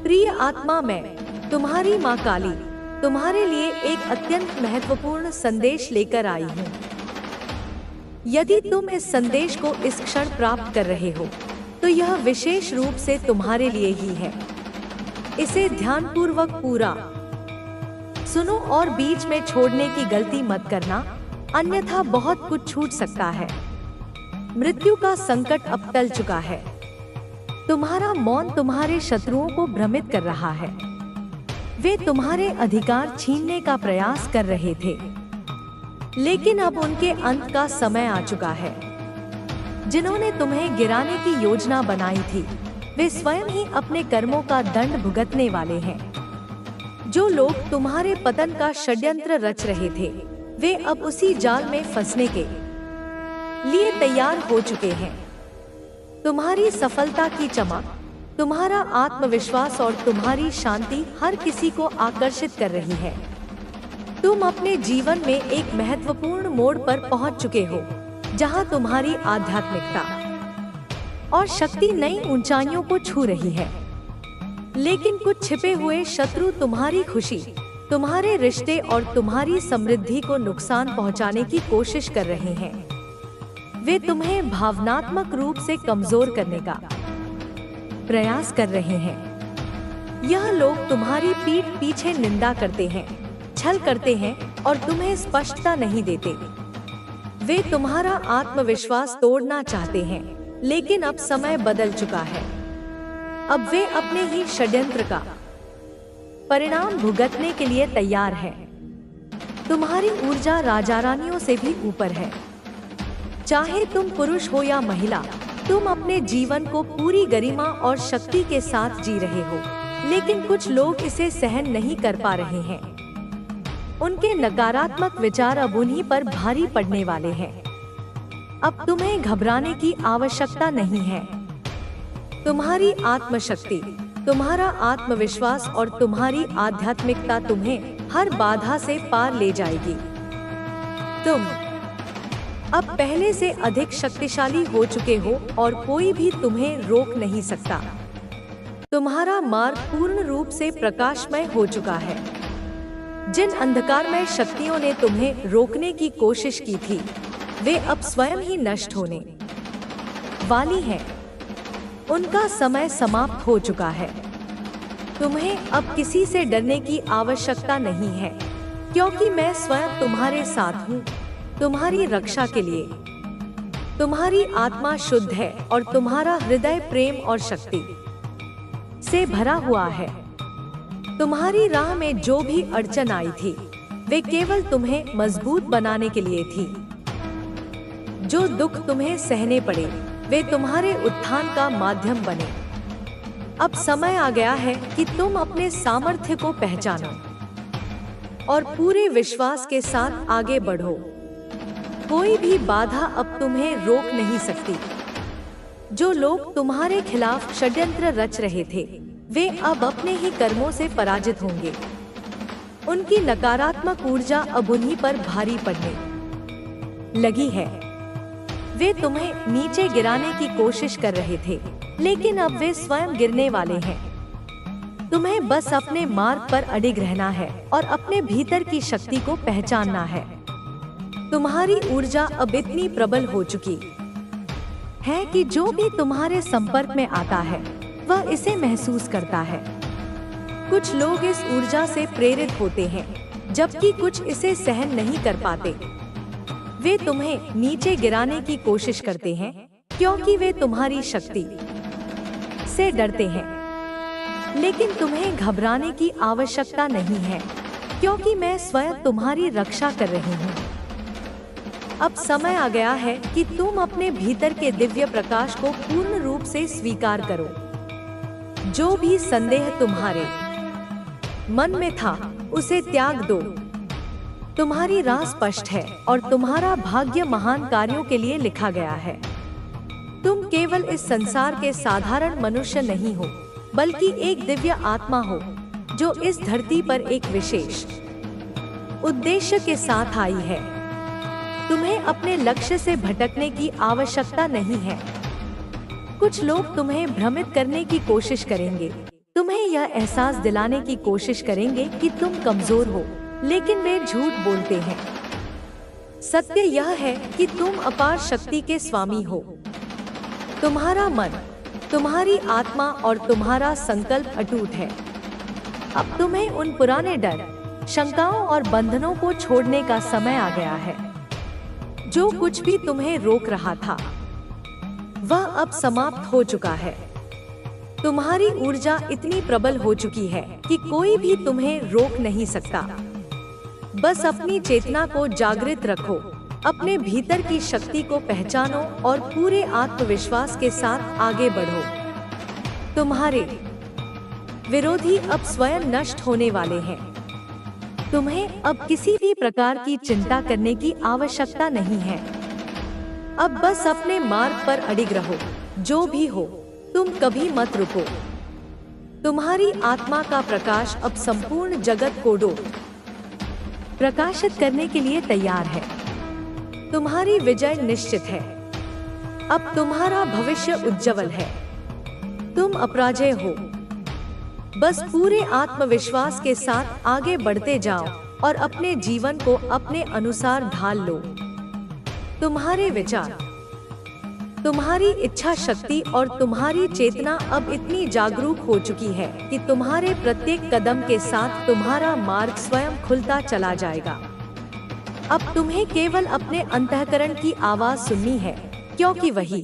प्रिय आत्मा, मैं तुम्हारी माँ काली तुम्हारे लिए एक अत्यंत महत्वपूर्ण संदेश लेकर आई हूँ। यदि तुम इस संदेश को इस क्षण प्राप्त कर रहे हो तो यह विशेष रूप से तुम्हारे लिए ही है। इसे ध्यानपूर्वक पूरा सुनो और बीच में छोड़ने की गलती मत करना, अन्यथा बहुत कुछ छूट सकता है। मृत्यु का संकट अब टल चुका है। तुम्हारा मौन तुम्हारे शत्रुओं को भ्रमित कर रहा है। वे तुम्हारे अधिकार छीनने का प्रयास कर रहे थे, लेकिन अब उनके अंत का समय आ चुका है। जिन्होंने तुम्हें गिराने की योजना बनाई थी, वे स्वयं ही अपने कर्मों का दंड भुगतने वाले हैं। जो लोग तुम्हारे पतन का षड्यंत्र रच रहे थे, वे अब उसी जाल में फंसने के लिए तैयार हो चुके हैं। तुम्हारी सफलता की चमक, तुम्हारा आत्मविश्वास और तुम्हारी शांति हर किसी को आकर्षित कर रही है। तुम अपने जीवन में एक महत्वपूर्ण मोड़ पर पहुंच चुके हो, जहां तुम्हारी आध्यात्मिकता और शक्ति नई ऊंचाइयों को छू रही है। लेकिन कुछ छिपे हुए शत्रु तुम्हारी खुशी, तुम्हारे रिश्ते और तुम्हारी समृद्धि को नुकसान पहुंचाने की कोशिश कर रहे हैं। वे तुम्हें भावनात्मक रूप से कमजोर करने का प्रयास कर रहे हैं। यह लोग तुम्हारी पीठ पीछे निंदा करते हैं, छल करते हैं और तुम्हें स्पष्टता नहीं देते। वे तुम्हारा आत्मविश्वास तोड़ना चाहते हैं, लेकिन अब समय बदल चुका है। अब वे अपने ही षड्यंत्र का परिणाम भुगतने के लिए तैयार हैं। तुम्हारी ऊर्जा राजा रानियों से भी ऊपर है। चाहे तुम पुरुष हो या महिला, तुम अपने जीवन को पूरी गरिमा और शक्ति के साथ जी रहे हो, लेकिन कुछ लोग इसे सहन नहीं कर पा रहे हैं। उनके नकारात्मक विचार अब उन्हीं पर भारी पड़ने वाले हैं। अब तुम्हें घबराने की आवश्यकता नहीं है। तुम्हारी आत्मशक्ति, तुम्हारा आत्मविश्वास और तुम्हारी आध्यात्मिकता तुम्हें हर बाधा से पार ले जाएगी। तुम अब पहले से अधिक शक्तिशाली हो चुके हो और कोई भी तुम्हें रोक नहीं सकता। तुम्हारा मार्ग पूर्ण रूप से प्रकाशमय हो चुका है। जिन अंधकारमय शक्तियों ने तुम्हें रोकने की कोशिश की थी, वे अब स्वयं ही नष्ट होने वाली हैं। उनका समय समाप्त हो चुका है। तुम्हें अब किसी से डरने की आवश्यकता नहीं है, क्योंकि मैं स्वयं तुम्हारे साथ हूँ। तुम्हारी रक्षा के लिए तुम्हारी आत्मा शुद्ध है और तुम्हारा हृदय प्रेम और शक्ति से भरा हुआ है। तुम्हारी राह में जो भी अड़चन आई थी, वे केवल तुम्हें मजबूत बनाने के लिए थी। जो दुख तुम्हें सहने पड़े, वे तुम्हारे उत्थान का माध्यम बने। अब समय आ गया है कि तुम अपने सामर्थ्य को पहचानो और पूरे विश्वास के साथ आगे बढ़ो। कोई भी बाधा अब तुम्हें रोक नहीं सकती। जो लोग तुम्हारे खिलाफ षड्यंत्र रच रहे थे, वे अब अपने ही कर्मों से पराजित होंगे। उनकी नकारात्मक ऊर्जा अब उन्हीं पर भारी पड़ने लगी है। वे तुम्हें नीचे गिराने की कोशिश कर रहे थे, लेकिन अब वे स्वयं गिरने वाले हैं। तुम्हें बस अपने मार्ग पर अडिग रहना है और अपने भीतर की शक्ति को पहचानना है। तुम्हारी ऊर्जा अब इतनी प्रबल हो चुकी है कि जो भी तुम्हारे संपर्क में आता है, वह इसे महसूस करता है। कुछ लोग इस ऊर्जा से प्रेरित होते हैं, जबकि कुछ इसे सहन नहीं कर पाते। वे तुम्हें नीचे गिराने की कोशिश करते हैं, क्योंकि वे तुम्हारी शक्ति से डरते हैं। लेकिन तुम्हें घबराने की आवश्यकता नहीं है, क्योंकि मैं स्वयं तुम्हारी रक्षा कर रही हूँ। अब समय आ गया है कि तुम अपने भीतर के दिव्य प्रकाश को पूर्ण रूप से स्वीकार करो। जो भी संदेह तुम्हारे मन में था, उसे त्याग दो। तुम्हारी राह स्पष्ट है और तुम्हारा भाग्य महान कार्यों के लिए लिखा गया है। तुम केवल इस संसार के साधारण मनुष्य नहीं हो, बल्कि एक दिव्य आत्मा हो, जो इस धरती पर एक विशेष उद्देश्य के साथ आई है। तुम्हें अपने लक्ष्य से भटकने की आवश्यकता नहीं है। कुछ लोग तुम्हें भ्रमित करने की कोशिश करेंगे, तुम्हें यह एहसास दिलाने की कोशिश करेंगे कि तुम कमजोर हो, लेकिन वे झूठ बोलते हैं। सत्य यह है कि तुम अपार शक्ति के स्वामी हो। तुम्हारा मन, तुम्हारी आत्मा और तुम्हारा संकल्प अटूट है। अब तुम्हें उन पुराने डर, शंकाओं और बंधनों को छोड़ने का समय आ गया है। जो कुछ भी तुम्हें रोक रहा था वह अब समाप्त हो चुका है। तुम्हारी ऊर्जा इतनी प्रबल हो चुकी है कि कोई भी तुम्हें रोक नहीं सकता। बस अपनी चेतना को जागृत रखो, अपने भीतर की शक्ति को पहचानो और पूरे आत्मविश्वास के साथ आगे बढ़ो। तुम्हारे विरोधी अब स्वयं नष्ट होने वाले हैं। तुम्हें अब किसी भी प्रकार की चिंता करने की आवश्यकता नहीं है। अब बस अपने मार्ग पर अडिग रहो। जो भी हो, तुम कभी मत रुको। तुम्हारी आत्मा का प्रकाश अब संपूर्ण जगत को प्रकाशित करने के लिए तैयार है। तुम्हारी विजय निश्चित है। अब तुम्हारा भविष्य उज्जवल है। तुम अपराजय हो। बस पूरे आत्मविश्वास के साथ आगे बढ़ते जाओ और अपने जीवन को अपने अनुसार ढाल लो। तुम्हारे विचार, तुम्हारी इच्छा शक्ति और तुम्हारी चेतना अब इतनी जागरूक हो चुकी है कि तुम्हारे प्रत्येक कदम के साथ तुम्हारा मार्ग स्वयं खुलता चला जाएगा। अब तुम्हें केवल अपने अंतःकरण की आवाज सुननी है, क्योंकि वही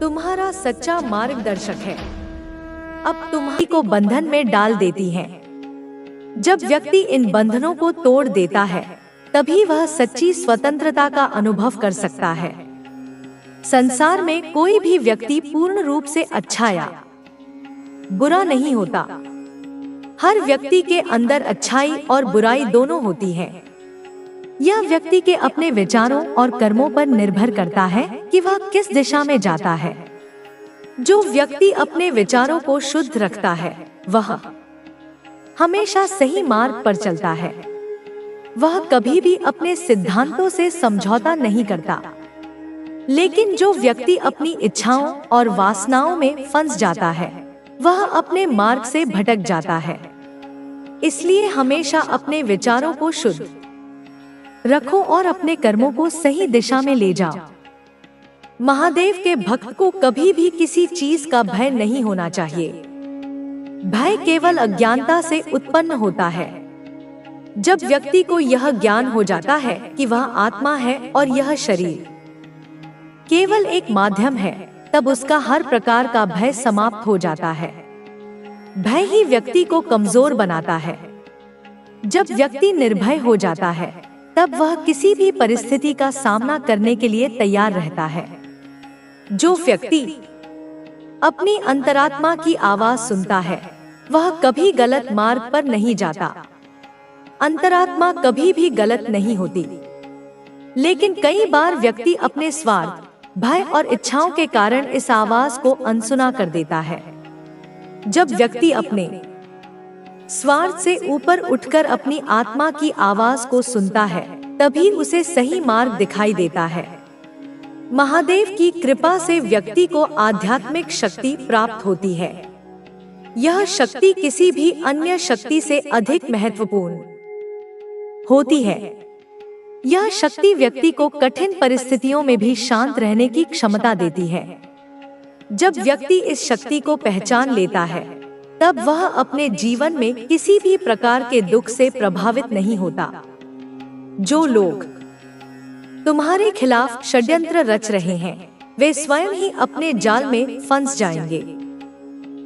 तुम्हारा सच्चा मार्गदर्शक है। अब तुम्हारी को बंधन में डाल देती है। जब व्यक्ति इन बंधनों को तोड़ देता है, तभी वह सच्ची स्वतंत्रता का अनुभव कर सकता है। संसार में कोई भी व्यक्ति पूर्ण रूप से अच्छा या बुरा नहीं होता। हर व्यक्ति के अंदर अच्छाई और बुराई दोनों होती है। यह व्यक्ति के अपने विचारों और कर्मों पर निर्भर करता है कि वह किस दिशा में जाता है। जो व्यक्ति अपने विचारों को शुद्ध रखता है, वह हमेशा सही मार्ग पर चलता है। वह कभी भी अपने सिद्धांतों से समझौता नहीं करता। लेकिन जो व्यक्ति अपनी इच्छाओं और वासनाओं में फंस जाता है, वह अपने मार्ग से भटक जाता है। इसलिए हमेशा अपने विचारों को शुद्ध रखो और अपने कर्मों को सही दिशा में ले जाओ। महादेव के भक्त को कभी भी किसी चीज का भय नहीं होना चाहिए। भय केवल अज्ञानता से उत्पन्न होता है। जब व्यक्ति को यह ज्ञान हो जाता है कि वह आत्मा है और यह शरीर केवल एक माध्यम है, तब उसका हर प्रकार का भय समाप्त हो जाता है। भय ही व्यक्ति को कमजोर बनाता है। जब व्यक्ति निर्भय हो जाता है, तब वह किसी भी परिस्थिति का सामना करने के लिए तैयार रहता है। जो व्यक्ति अपनी अंतरात्मा की आवाज सुनता है, वह कभी गलत मार्ग पर नहीं जाता। अंतरात्मा कभी भी गलत नहीं होती। लेकिन कई बार व्यक्ति अपने स्वार्थ, भय और इच्छाओं के कारण इस आवाज को अनसुना कर देता है। जब व्यक्ति अपने स्वार्थ से ऊपर उठकर अपनी आत्मा की आवाज को सुनता है, तभी उसे सही मार्ग दिखाई देता है। महादेव की कृपा से व्यक्ति को आध्यात्मिक शक्ति प्राप्त होती है। यह शक्ति किसी भी अन्य शक्ति से अधिक महत्वपूर्ण होती है। यह शक्ति व्यक्ति को कठिन परिस्थितियों में भी शांत रहने की क्षमता देती है। जब व्यक्ति इस शक्ति को पहचान लेता है, तब वह अपने जीवन में किसी भी प्रकार के दुख से प्रभावित नहीं होता। जो लोग तुम्हारे खिलाफ षड्यंत्र रच रहे हैं, वे स्वयं ही अपने जाल में फंस जाएंगे।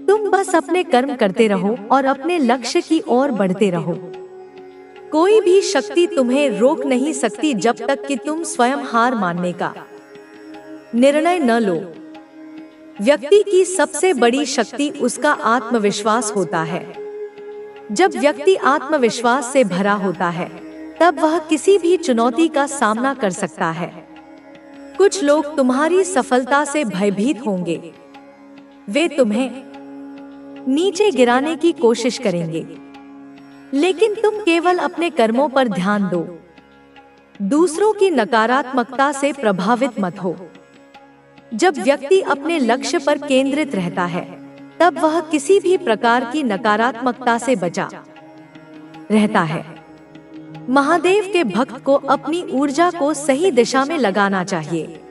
तुम बस अपने कर्म करते रहो और अपने लक्ष्य की ओर बढ़ते रहो। कोई भी शक्ति तुम्हें रोक नहीं सकती जब तक कि तुम स्वयं हार मानने का निर्णय न लो। व्यक्ति की सबसे बड़ी शक्ति उसका आत्मविश्वास होता है। जब व्यक्ति आत्मविश्वास से भरा होता है, तब वह किसी भी चुनौती का सामना कर सकता है। कुछ लोग तुम्हारी सफलता से भयभीत होंगे। वे तुम्हें नीचे गिराने की कोशिश करेंगे, लेकिन तुम केवल अपने कर्मों पर ध्यान दो। दूसरों की नकारात्मकता से प्रभावित मत हो। जब व्यक्ति अपने लक्ष्य पर केंद्रित रहता है, तब वह किसी भी प्रकार की नकारात्मकता से बचा रहता है। महादेव के भक्त को अपनी ऊर्जा को सही दिशा में लगाना चाहिए।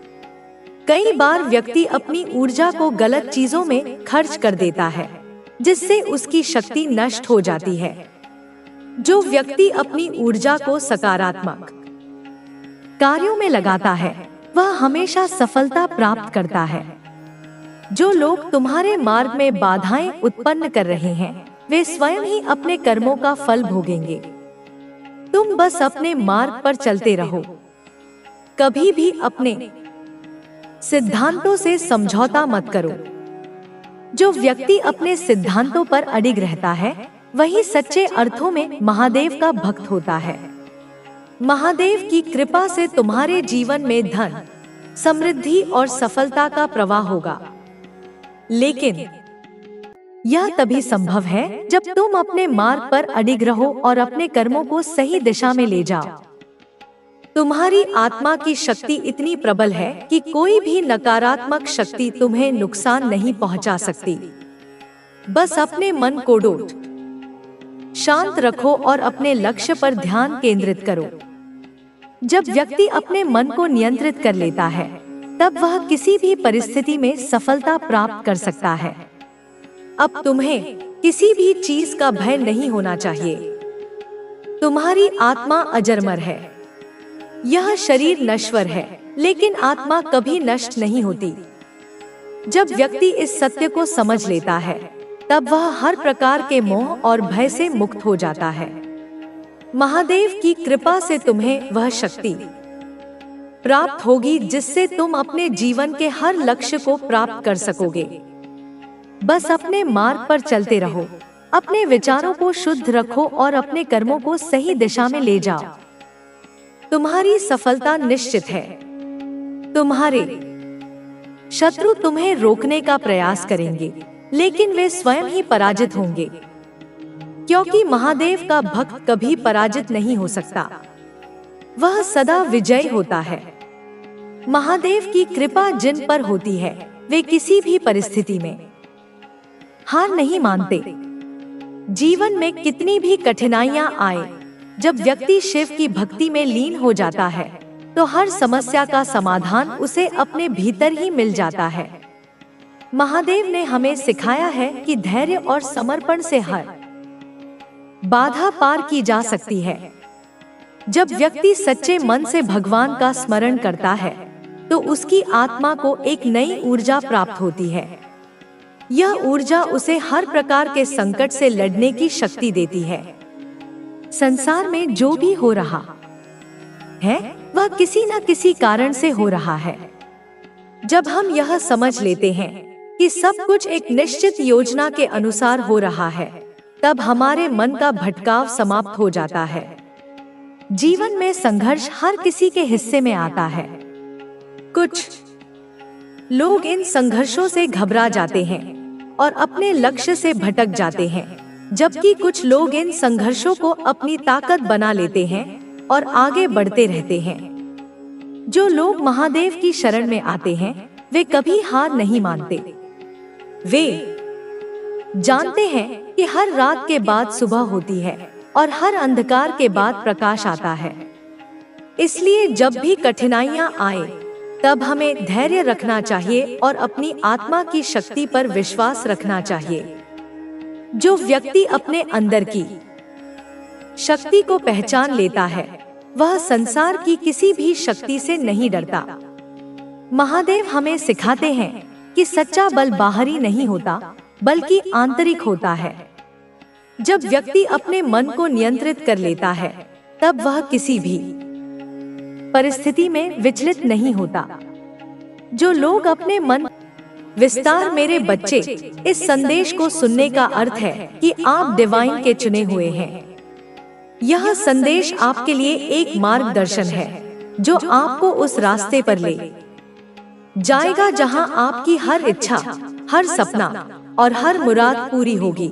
कई बार व्यक्ति अपनी ऊर्जा को गलत चीजों में खर्च कर देता है, जिससे उसकी शक्ति नष्ट हो जाती है। जो व्यक्ति अपनी ऊर्जा को सकारात्मक कार्यों में लगाता है, वह हमेशा सफलता प्राप्त करता है। जो लोग तुम्हारे मार्ग में बाधाएं उत्पन्न कर रहे हैं, वे स्वयं ही अपने कर्मों का फल भोगेंगे। तुम बस अपने मार्ग पर चलते रहो। कभी भी अपने सिद्धांतों से समझौता मत करो। जो व्यक्ति अपने सिद्धांतों पर अडिग रहता है, वही सच्चे अर्थों में महादेव का भक्त होता है। महादेव की कृपा से तुम्हारे जीवन में धन, समृद्धि और सफलता का प्रवाह होगा। लेकिन यह तभी संभव है जब तुम अपने मार्ग पर अडिग रहो और अपने कर्मों को सही दिशा में ले जाओ। तुम्हारी आत्मा की शक्ति इतनी प्रबल है कि कोई भी नकारात्मक शक्ति तुम्हें नुकसान नहीं पहुंचा सकती। बस अपने मन को शांत रखो और अपने लक्ष्य पर ध्यान केंद्रित करो। जब व्यक्ति अपने मन को नियंत्रित कर लेता है, तब वह किसी भी परिस्थिति में सफलता प्राप्त कर सकता है। अब तुम्हें किसी भी चीज का भय नहीं होना चाहिए। तुम्हारी आत्मा अजरमर है। यह शरीर नश्वर है, लेकिन आत्मा कभी नष्ट नहीं होती। जब व्यक्ति इस सत्य को समझ लेता है, तब वह हर प्रकार के मोह और भय से मुक्त हो जाता है। महादेव की कृपा से तुम्हें वह शक्ति प्राप्त होगी जिससे तुम अपने जीवन के हर लक्ष्य को प्राप्त कर सकोगे। बस अपने मार्ग पर चलते रहो, अपने विचारों को शुद्ध रखो और अपने कर्मों को सही दिशा में ले जाओ। तुम्हारी सफलता निश्चित है। तुम्हारे शत्रु तुम्हें रोकने का प्रयास करेंगे, लेकिन वे स्वयं ही पराजित होंगे, क्योंकि महादेव का भक्त कभी पराजित नहीं हो सकता। वह सदा विजयी होता है। महादेव की कृपा जिन पर होती है, वे किसी भी परिस्थिति में हार नहीं मानते। जीवन में कितनी भी कठिनाइयां आए, जब व्यक्ति शिव की भक्ति में लीन हो जाता है, तो हर समस्या का समाधान उसे अपने भीतर ही मिल जाता है। महादेव ने हमें सिखाया है कि धैर्य और समर्पण से हर बाधा पार की जा सकती है। जब व्यक्ति सच्चे मन से भगवान का स्मरण करता है, तो उसकी आत्मा को एक नई ऊर्जा प्राप्त होती है। यह ऊर्जा उसे हर प्रकार के संकट से लड़ने की शक्ति देती है। संसार में जो भी हो रहा है, वह किसी न किसी कारण से हो रहा है। जब हम यह समझ लेते हैं कि सब कुछ एक निश्चित योजना के अनुसार हो रहा है, तब हमारे मन का भटकाव समाप्त हो जाता है। जीवन में संघर्ष हर किसी के हिस्से में आता है। कुछ लोग इन संघर्षों से घबरा जाते हैं और अपने लक्ष्य से भटक जाते हैं, जबकि कुछ लोग इन संघर्षों को अपनी ताकत बना लेते हैं और आगे बढ़ते रहते हैं। जो लोग महादेव की शरण में आते हैं, वे कभी हार नहीं मानते। वे जानते हैं कि हर रात के बाद सुबह होती है और हर अंधकार के बाद प्रकाश आता है। इसलिए जब भी कठिनाइयां आए, तब हमें धैर्य रखना चाहिए और अपनी आत्मा की शक्ति पर विश्वास रखना चाहिए। जो व्यक्ति अपने अंदर की शक्ति को पहचान लेता है, वह संसार की किसी भी शक्ति से नहीं डरता। महादेव हमें सिखाते हैं कि सच्चा बल बाहरी नहीं होता, बल्कि आंतरिक होता है। जब व्यक्ति अपने मन को नियंत्रित कर लेता है, तब वह किसी भी परिस्थिति में विचलित नहीं होता। जो लोग अपने मन विस्तार मेरे बच्चे, इस संदेश को सुनने का अर्थ है कि आप डिवाइन के चुने हुए हैं। यह संदेश आपके लिए एक मार्गदर्शन है, जो आपको उस रास्ते पर ले जाएगा जहां आपकी हर इच्छा, हर सपना और हर मुराद पूरी होगी।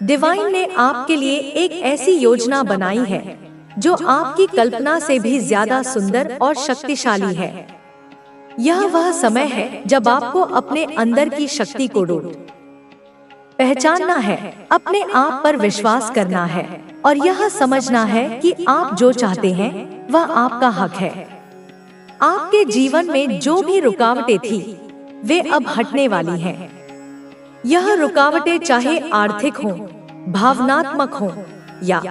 डिवाइन ने आपके लिए एक ऐसी योजना बनाई है जो आपकी कल्पना से भी ज्यादा सुंदर और शक्तिशाली है। यह वह समय है जब आपको अपने अंदर की शक्ति को पहचानना है, अपने आप पर विश्वास करना है और यह समझना है कि आप जो चाहते हैं वह आपका हक है। आपके जीवन में जो भी रुकावटें थी वे अब हटने वाली हैं। यह रुकावटें चाहे आर्थिक हों, भावनात्मक हों या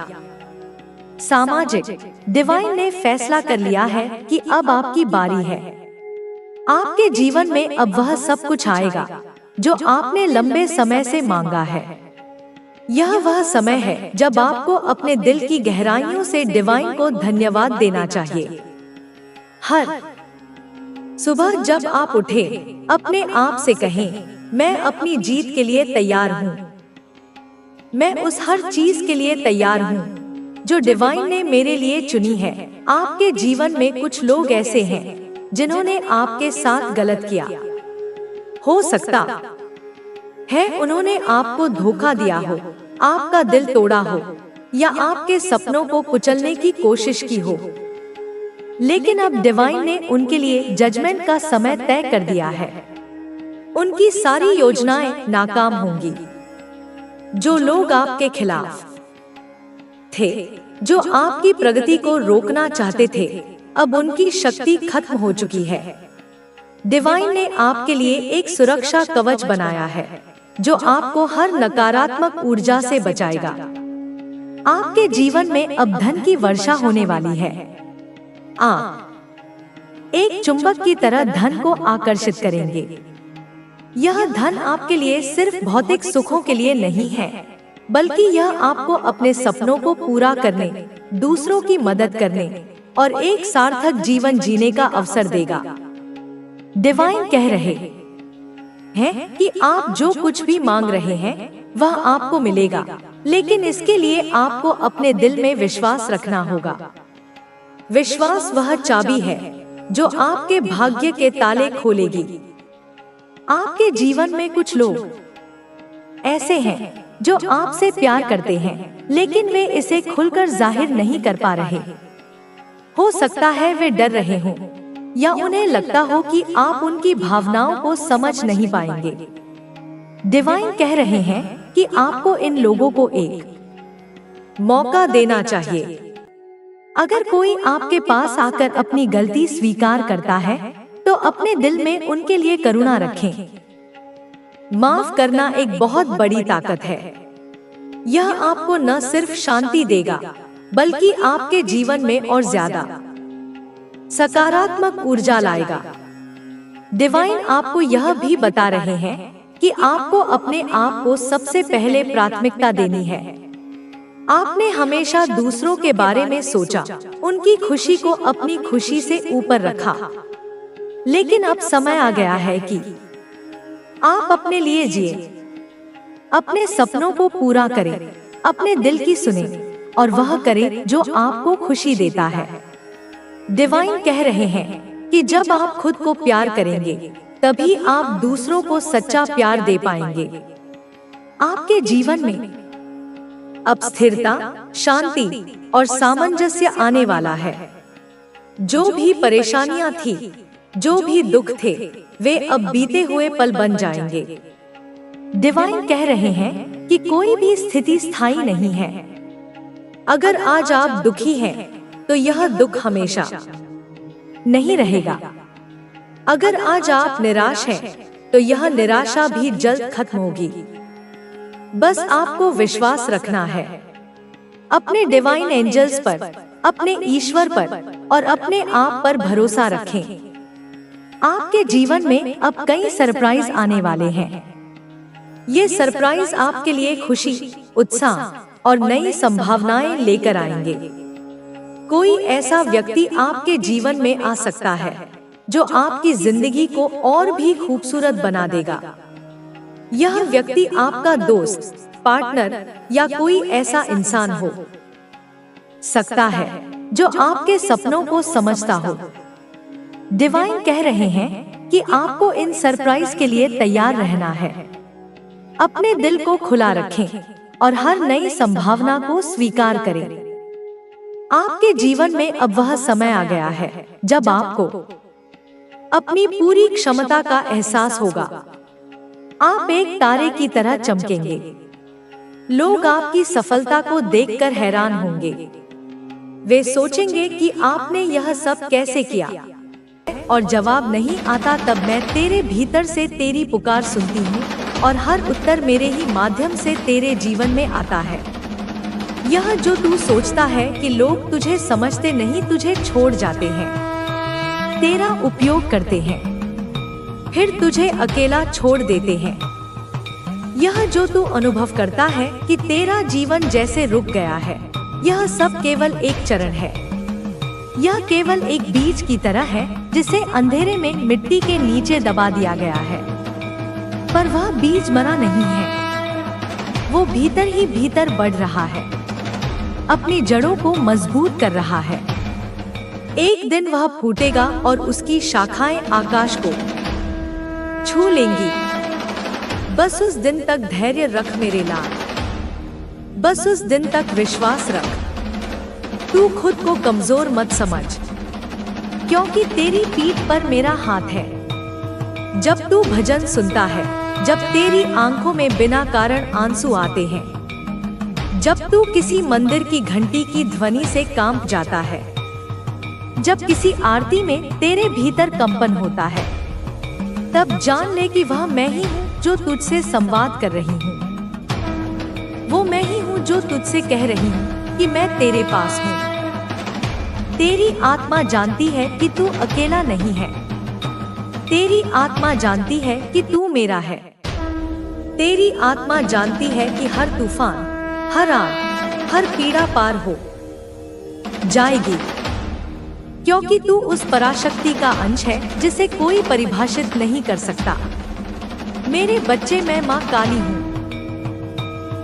सामाजिक, डिवाइन ने फैसला कर लिया है कि अब आपकी बारी है। आपके जीवन में अब वह सब कुछ आएगा जो आपने लंबे समय से मांगा है। यह वह समय है जब आपको अपने दिल की गहराइयों से डिवाइन को धन्यवाद देना चाहिए। हर सुबह जब आप उठे, अपने आप से कहें, मैं अपनी जीत के लिए तैयार हूँ। मैं उस हर चीज के लिए तैयार हूँ जो डिवाइन ने मेरे लिए चुनी है। आपके जीवन में कुछ लोग ऐसे हैं जिन्होंने आपके साथ गलत किया। हो सकता है उन्होंने आपको धोखा दिया हो, आपका दिल तोड़ा हो या आपके सपनों को कुचलने की कोशिश की हो। लेकिन अब डिवाइन ने उनके लिए जजमेंट का समय तय कर दिया है। उनकी सारी योजनाएं नाकाम होंगी। जो लोग आपके खिलाफ थे, जो आपकी प्रगति को रोकना चाहते थे, अब उनकी शक्ति खत्म हो चुकी है। डिवाइन ने आपके लिए एक सुरक्षा कवच बनाया है जो आपको हर नकारात्मक ऊर्जा से बचाएगा। आपके जीवन में अब धन की वर्षा होने वाली है। आप एक चुंबक की तरह धन को आकर्षित करेंगे। यह धन आपके लिए सिर्फ भौतिक सुखों के लिए नहीं है, बल्कि यह आपको अपने सपनों को पूरा करने, दूसरों की मदद करने और एक सार्थक जीवन जीने का अवसर देगा। डिवाइन कह रहे हैं कि आप जो कुछ भी मांग रहे हैं वह आपको मिलेगा, लेकिन इसके लिए आपको अपने दिल में विश्वास रखना होगा। विश्वास वह चाबी है जो आपके भाग्य के ताले खोलेगी। आपके जीवन में कुछ लोग ऐसे हैं जो आपसे प्यार करते हैं, लेकिन वे इसे खुलकर जाहिर नहीं कर पा रहे। हो सकता है वे डर रहे हों या उन्हें लगता हो कि आप उनकी भावनाओं को समझ नहीं पाएंगे। डिवाइन कह रहे हैं कि आपको इन लोगों को एक मौका देना चाहिए। अगर कोई आपके पास आकर अपनी गलती स्वीकार करता है, तो अपने दिल में उनके लिए करुणा रखें। माफ करना एक बहुत बड़ी ताकत है। यह आपको न सिर्फ शांति देगा, बल्कि आपके जीवन में और ज्यादा सकारात्मक ऊर्जा लाएगा। डिवाइन आपको यह भी बता रहे हैं कि आपको अपने आप को सबसे पहले प्राथमिकता देनी है। आपने हमेशा दूसरों के बारे में सोचा, उनकी खुशी को अपनी खुशी से ऊपर रखा। लेकिन अब समय आ गया है कि आप अपने लिए जिए, अपने सपनों को पूरा करें, अपने दिल की सुने और वह करें जो आपको खुशी देता है। डिवाइन कह रहे हैं कि जब आप खुद को प्यार करेंगे, तभी आप दूसरों को सच्चा प्यार दे पाएंगे। आपके जीवन में अब स्थिरता, शांति और सामंजस्य आने वाला है। जो भी परेशानियां थी, जो भी दुख थे, वे अब बीते हुए पल बन जाएंगे। डिवाइन कह रहे हैं कि कोई भी स्थिति स्थायी नहीं है। अगर आज आप दुखी हैं, तो यह दुख हमेशा नहीं रहेगा। अगर आज आप निराश हैं, तो यह निराशा भी जल्द खत्म होगी। बस आपको विश्वास रखना है अपने डिवाइन एंजल्स पर, अपने ईश्वर पर और अपने आप पर भरोसा रखें। आपके जीवन में अब कई सरप्राइज आने वाले हैं। ये सरप्राइज आपके लिए खुशी, उत्साह और नई संभावनाएं लेकर आएंगे। कोई ऐसा व्यक्ति आपके जीवन में आ सकता है जो आपकी जिंदगी को और भी खूबसूरत बना देगा। यह व्यक्ति आपका दोस्त, पार्टनर या कोई ऐसा इंसान हो सकता है जो आपके सपनों को समझता हो। डिवाइन कह रहे हैं कि आपको इन सरप्राइज के लिए तैयार रहना है। अपने दिल को खुला रखें और हर नई संभावना को स्वीकार करें। आपके जीवन में अब वह समय आ गया है जब आपको अपनी पूरी क्षमता का एहसास होगा। आप एक तारे की तरह चमकेंगे। लोग आपकी सफलता को देखकर हैरान होंगे। वे सोचेंगे कि आपने यह सब कैसे किया, और जवाब नहीं आता तब मैं तेरे भीतर से तेरी पुकार सुनती हूँ और हर उत्तर मेरे ही माध्यम से तेरे जीवन में आता है। यह जो तू सोचता है कि लोग तुझे समझते नहीं, तुझे छोड़ जाते हैं, तेरा उपयोग करते हैं, फिर तुझे अकेला छोड़ देते हैं। यह जो तू अनुभव करता है कि तेरा जीवन जैसे रुक गया है, यह सब केवल एक चरण है। यह केवल एक बीज की तरह है जिसे अंधेरे में मिट्टी के नीचे दबा दिया गया है, पर वह बीज मरा नहीं है। वो भीतर ही भीतर बढ़ रहा है, अपनी जड़ों को मजबूत कर रहा है। एक दिन वह फूटेगा और उसकी शाखाएं आकाश को छू लेंगी। बस उस दिन तक धैर्य रख मेरे लाल, बस उस दिन तक विश्वास रख। तू खुद को कमजोर मत समझ, क्योंकि तेरी पीठ पर मेरा हाथ है। जब तू भजन सुनता है, जब तेरी आंखों में बिना कारण आंसू आते हैं, जब तू किसी मंदिर की घंटी की ध्वनि से कांप जाता है, जब किसी आरती में तेरे भीतर कंपन होता है, तब जान ले कि वह मैं ही हूँ जो तुझसे संवाद कर रही हूँ। वो मैं ही हूँ जो तुझसे कह रही हूँ कि मैं तेरे पास हूँ। तेरी आत्मा जानती है कि तू अकेला नहीं है। तेरी आत्मा जानती है कि तू मेरा है। तेरी आत्मा जानती है कि हर तूफान, हर आग, हर पीड़ा पार हो जाएगी, क्योंकि तू उस पराशक्ति का अंश है जिसे कोई परिभाषित नहीं कर सकता। मेरे बच्चे, मैं माँ काली हूँ।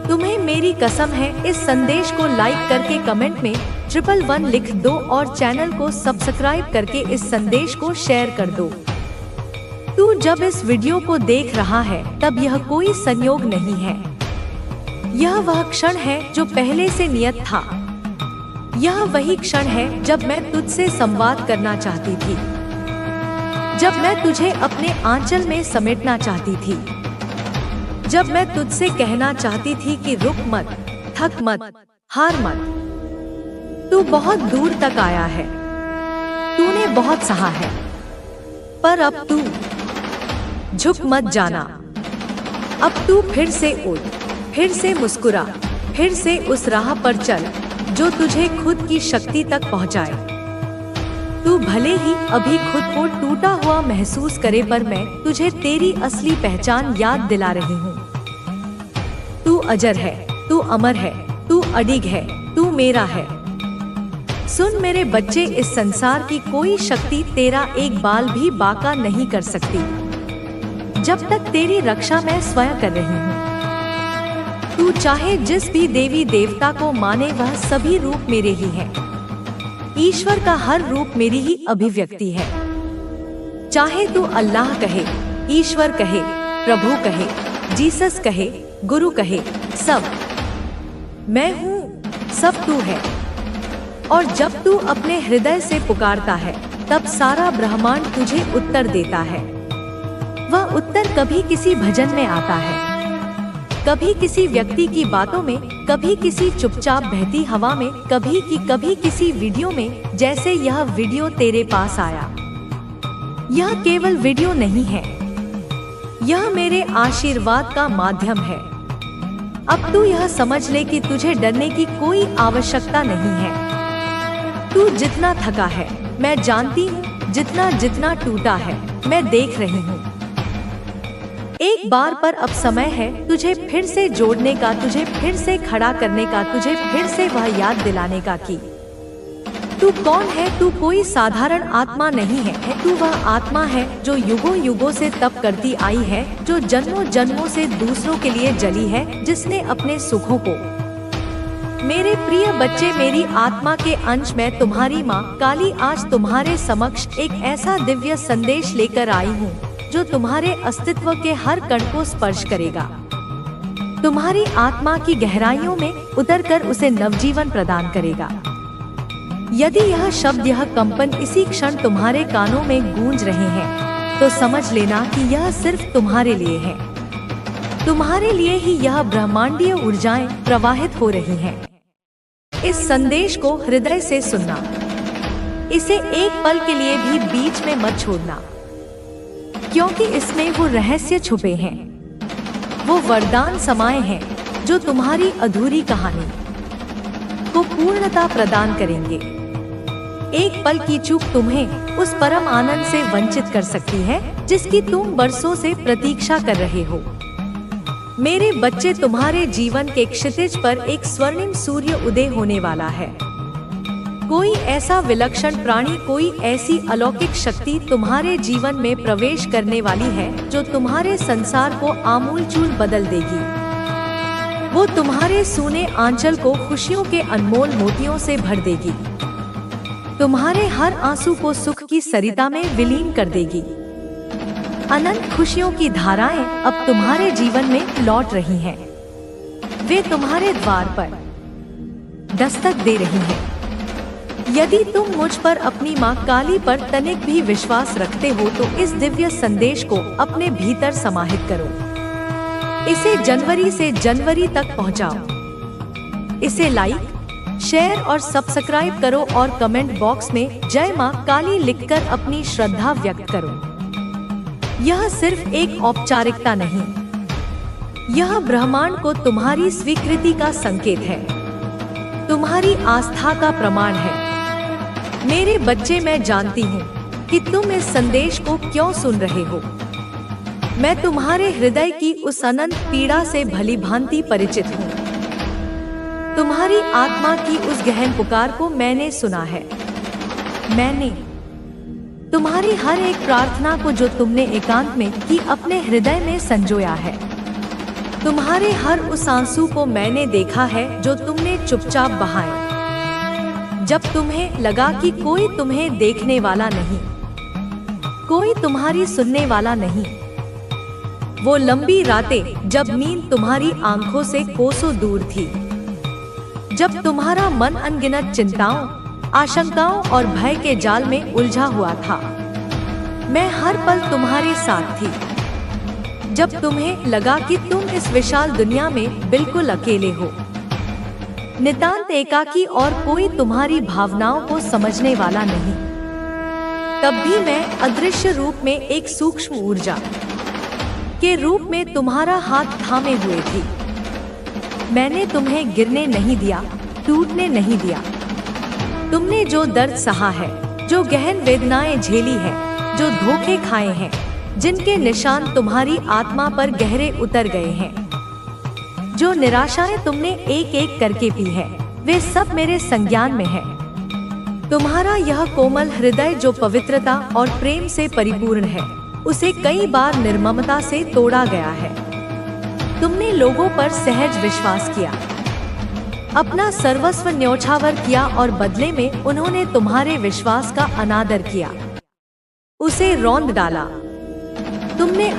तुम्हें मेरी कसम है, इस संदेश को लाइक करके कमेंट में 111 लिख दो और चैनल को सब्सक्राइब करके इस संदेश को शेयर कर दो। तू जब इस वीडियो को देख रहा है तब यह कोई संयोग नहीं है। यह वह क्षण है जो पहले से नियत था। यह वही क्षण है जब मैं तुझसे संवाद करना चाहती थी, जब मैं तुझे अपने आंचल में समेटना चाहती थी, जब मैं तुझसे कहना चाहती थी कि रुक मत, थक मत, हार मत। तू बहुत दूर तक आया है, तूने बहुत सहा है, पर अब तू झुक मत जाना। अब तू फिर से उठ, फिर से मुस्कुरा, फिर से उस राह पर चल जो तुझे खुद की शक्ति तक पहुंचाए। तू भले ही अभी खुद को टूटा हुआ महसूस करे, पर मैं तुझे तेरी असली पहचान याद दिला रही हूँ। तू अजर है, तू अमर है, तू अडिग है, तू मेरा है। सुन मेरे बच्चे, इस संसार की कोई शक्ति तेरा एक बाल भी बांका नहीं कर सकती, जब तक तेरी रक्षा मैं स्वयं कर रही हूँ। तू चाहे जिस भी देवी देवता को माने, वह सभी रूप मेरे ही हैं। ईश्वर का हर रूप मेरी ही अभिव्यक्ति है। चाहे तू अल्लाह कहे, ईश्वर कहे, प्रभु कहे, जीसस कहे, गुरु कहे, सब मैं हूँ, सब तू है। और जब तू अपने हृदय से पुकारता है, तब सारा ब्रह्मांड तुझे उत्तर देता है। वह उत्तर कभी किसी भजन में आता है, कभी किसी व्यक्ति की बातों में, कभी किसी चुपचाप बहती हवा में, कभी किसी वीडियो में, जैसे यह वीडियो तेरे पास आया। यह केवल वीडियो नहीं है, यह मेरे आशीर्वाद का माध्यम है। अब तू यह समझ ले कि तुझे डरने की कोई आवश्यकता नहीं है। तू जितना थका है मैं जानती हूँ, जितना टूटा है मैं देख रही हूँ। एक बार पर अब समय है तुझे फिर से जोड़ने का, तुझे फिर से खड़ा करने का, तुझे फिर से वह याद दिलाने का कि तू कौन है। तू कोई साधारण आत्मा नहीं है, तू वह आत्मा है जो युगों युगों से तप करती आई है, जो जन्मों जन्मों से दूसरों के लिए जली है, जिसने अपने सुखों को। मेरे प्रिय बच्चे, मेरी आत्मा के अंश मैं तुम्हारी माँ काली आज तुम्हारे समक्ष एक ऐसा दिव्य संदेश लेकर आई हूँ जो तुम्हारे अस्तित्व के हर कण को स्पर्श करेगा, तुम्हारी आत्मा की गहराइयों में उतरकर उसे नवजीवन प्रदान करेगा। यदि यह शब्द, यह कंपन इसी क्षण तुम्हारे कानों में गूंज रहे हैं, तो समझ लेना कि यह सिर्फ तुम्हारे लिए है। तुम्हारे लिए ही यह ब्रह्मांडीय ऊर्जाएं प्रवाहित हो रही हैं। इस संदेश को हृदय से सुनना, इसे एक पल के लिए भी बीच में मत छोड़ना, क्योंकि इसमें वो रहस्य छुपे हैं, वो वरदान समाये हैं जो तुम्हारी अधूरी कहानी को पूर्णता प्रदान करेंगे। एक पल की चूक तुम्हें उस परम आनंद से वंचित कर सकती है जिसकी तुम बरसों से प्रतीक्षा कर रहे हो। मेरे बच्चे, तुम्हारे जीवन के क्षितिज पर एक स्वर्णिम सूर्य उदय होने वाला है। कोई ऐसा विलक्षण प्राणी, कोई ऐसी अलौकिक शक्ति तुम्हारे जीवन में प्रवेश करने वाली है जो तुम्हारे संसार को आमूलचूल बदल देगी। वो तुम्हारे सूने आंचल को खुशियों के अनमोल मोतियों से भर देगी, तुम्हारे हर आंसू को सुख की सरिता में विलीन कर देगी। अनंत खुशियों की धाराएं अब तुम्हारे जीवन में लौट रही हैं। वे तुम्हारे द्वार पर दस्तक दे रही हैं। यदि तुम मुझ पर, अपनी माँ काली पर तनिक भी विश्वास रखते हो तो इस दिव्य संदेश को अपने भीतर समाहित करो। इसे जनवरी से जनवरी तक पहुंचाओ। इसे लाइक, शेयर और सब्सक्राइब करो और कमेंट बॉक्स में जय माँ काली लिखकर अपनी श्रद्धा व्यक्त करो। यह सिर्फ एक औपचारिकता नहीं, यह ब्रह्मांड को तुम्हारी स्वीकृति का संकेत है, तुम्हारी आस्था का प्रमाण है। मेरे बच्चे, मैं जानती हूँ कि तुम इस संदेश को क्यों सुन रहे हो। मैं तुम्हारे हृदय की उस अनंत पीड़ा से भली भांति परिचित हूँ। तुम्हारी आत्मा की उस गहन पुकार को मैंने सुना है। मैंने तुम्हारी हर एक प्रार्थना को जो तुमने एकांत में की अपने हृदय में संजोया है। तुम्हारे हर उस आंसू को मैंने देखा है जो तुमने चुपचाप बहाए जब तुम्हें लगा कि कोई तुम्हें देखने वाला नहीं, कोई तुम्हारी सुनने वाला नहीं। वो लंबी रातें जब नींद तुम्हारी आंखों से कोसों दूर थी, जब तुम्हारा मन अनगिनत चिंताओं, आशंकाओं और भय के जाल में उलझा हुआ था, मैं हर पल तुम्हारे साथ थी। जब तुम्हें लगा कि तुम इस विशाल दुनिया में बिल्कुल अकेले हो, नितांत एकाकी और कोई तुम्हारी भावनाओं को समझने वाला नहीं, तब भी मैं अदृश्य रूप में एक सूक्ष्म ऊर्जा के रूप में तुम्हारा हाथ थामे हुए थी। मैंने तुम्हें गिरने नहीं दिया, टूटने नहीं दिया। तुमने जो दर्द सहा है, जो गहन वेदनाएं झेली है, जो धोखे खाए हैं, जिनके निशान तुम्हारी आत्मा पर गहरे उतर गए हैं, जो निराशाएं तुमने एक एक करके पी है, वे सब मेरे संज्ञान में है। तुम्हारा यह कोमल हृदय जो पवित्रता और प्रेम से परिपूर्ण है, उसे कई बार निर्ममता से तोड़ा गया है। तुमने लोगों पर सहज विश्वास किया, अपना सर्वस्व न्योछावर किया और बदले में उन्होंने तुम्हारे विश्वास का अनादर किया, उसे रौंद डाला। तुमने